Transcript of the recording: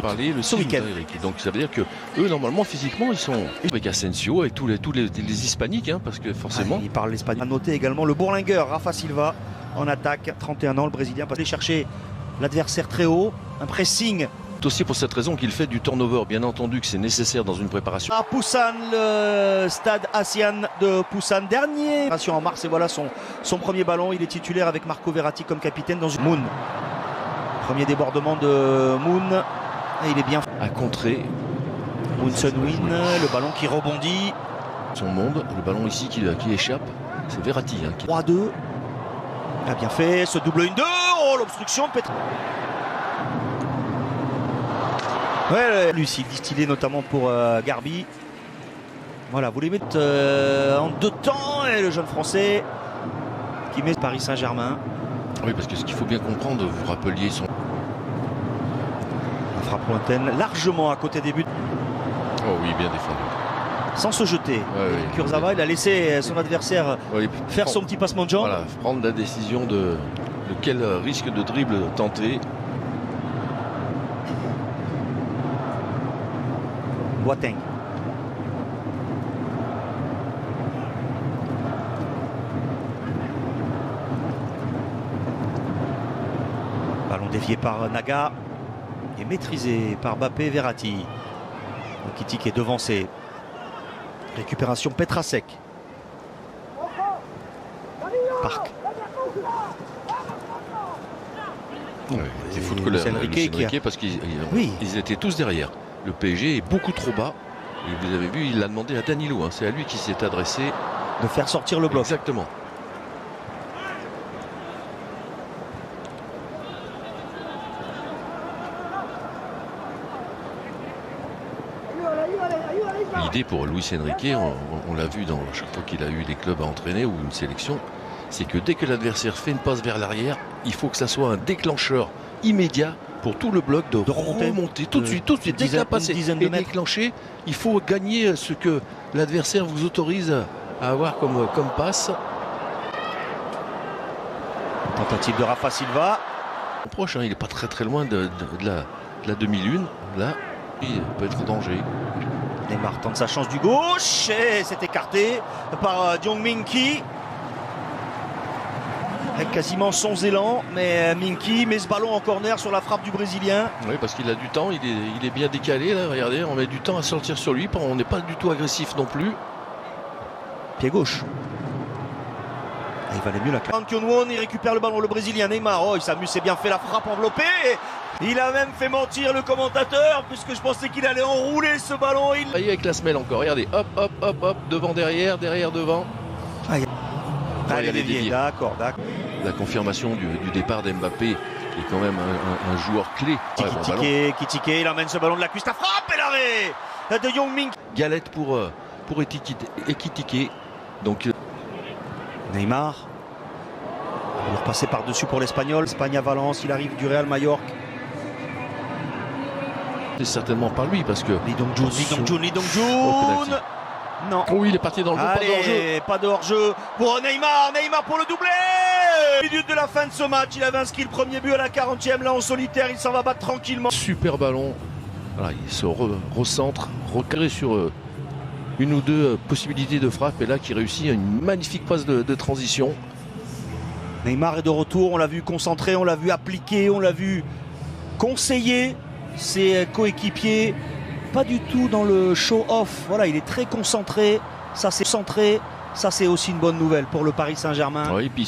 Parler le ce week-end. Donc ça veut dire que eux normalement physiquement ils sont avec Asensio, avec tous les hispaniques hein, parce que forcément. Il parle l'espagnol. À noter également le bourlingueur Rafa Silva en attaque, 31 ans, le Brésilien passe aller chercher l'adversaire très haut, un pressing. C'est aussi pour cette raison qu'il fait du turnover, bien entendu que c'est nécessaire dans une préparation. À Busan, le stade Asian de Busan, dernier en mars, et voilà son premier ballon. Il est titulaire avec Marco Verratti comme capitaine dans une Moon. Premier débordement de Moon. Et il est bien à contrer Moon Sun-Win, le ballon qui rebondit. Son monde, le ballon ici qui échappe, c'est Verratti. Hein, 3-2. Il a bien fait ce double 1-2. Oh, l'obstruction de Petra. Ouais, lucide, distillé notamment pour Garbi. Voilà, vous les mettez en deux temps. Et le jeune français qui met Paris Saint-Germain. Oui, parce que ce qu'il faut bien comprendre, vous rappeliez son. La frappe lointaine, largement à côté des buts. Oh oui, bien défendu. Sans se jeter. Ouais, Kurzawa, il a laissé son adversaire faire son petit passement de jambe. Voilà, prendre la décision de quel risque de dribble tenter. Boateng. Ballon dévié par Naga et maîtrisé par Mbappé Verratti. Kitik est devancé. Récupération Petrasek. Parc. Ouais, c'est fou de colère, Enrique, parce qu'ils étaient tous derrière. Le PSG est beaucoup trop bas. Et vous avez vu, il l'a demandé à Danilo. Hein, c'est à lui qui s'est adressé. De faire sortir le bloc. Exactement. L'idée pour Luis Enrique, on l'a vu dans chaque fois qu'il a eu des clubs à entraîner ou une sélection, c'est que dès que l'adversaire fait une passe vers l'arrière, il faut que ça soit un déclencheur immédiat pour tout le bloc de remonter tout de suite, dès que la passe est déclenchée, il faut gagner ce que l'adversaire vous autorise à avoir comme passe. Tentative de Rafa Silva. Proche, hein, il n'est pas très loin de la demi-lune. Là, il peut être en danger. Neymar tente sa chance du gauche et c'est écarté par Jong Min-ki. Avec quasiment sans élan, mais Min-ki met ce ballon en corner sur la frappe du Brésilien. Oui, parce qu'il a du temps, il est bien décalé là, regardez, on met du temps à sortir sur lui, on n'est pas du tout agressif non plus. Pied gauche. Ah, il valait mieux la classe. Il récupère le ballon, le Brésilien Neymar. Oh, il s'amuse, c'est bien fait, la frappe enveloppée. Il a même fait mentir le commentateur, puisque je pensais qu'il allait enrouler ce ballon. Avec la semelle encore, regardez, hop, devant, derrière, devant. Allez, il est dévié, d'accord. La confirmation du départ d'Mbappé, qui est quand même un joueur clé. Kitike, il emmène ce ballon de la cuisse, la frappe et l'arrêt de Jong Min. Galette pour Ekitike. Donc Neymar. Il est repassé par-dessus pour l'Espagnol. Espagne à Valence, il arrive du Real Majorque. C'est certainement pas lui parce que. Lee Dong-jun. Non. Oh, il est parti dans le jeu, pas de hors-jeu pour Neymar. Neymar pour le doublé. Minute de la fin de ce match. Il avait inscrit le premier but à la 40e. Là en solitaire, il s'en va battre tranquillement. Super ballon. Voilà, il se recentre, recadré sur une ou deux possibilités de frappe. Et là, qui réussit une magnifique passe de transition. Neymar est de retour. On l'a vu concentré, on l'a vu appliquer, on l'a vu conseiller ses coéquipiers. Pas du tout dans le show-off. Voilà, il est très concentré. Ça, c'est centré. Ça, c'est aussi une bonne nouvelle pour le Paris Saint-Germain. Oui, puis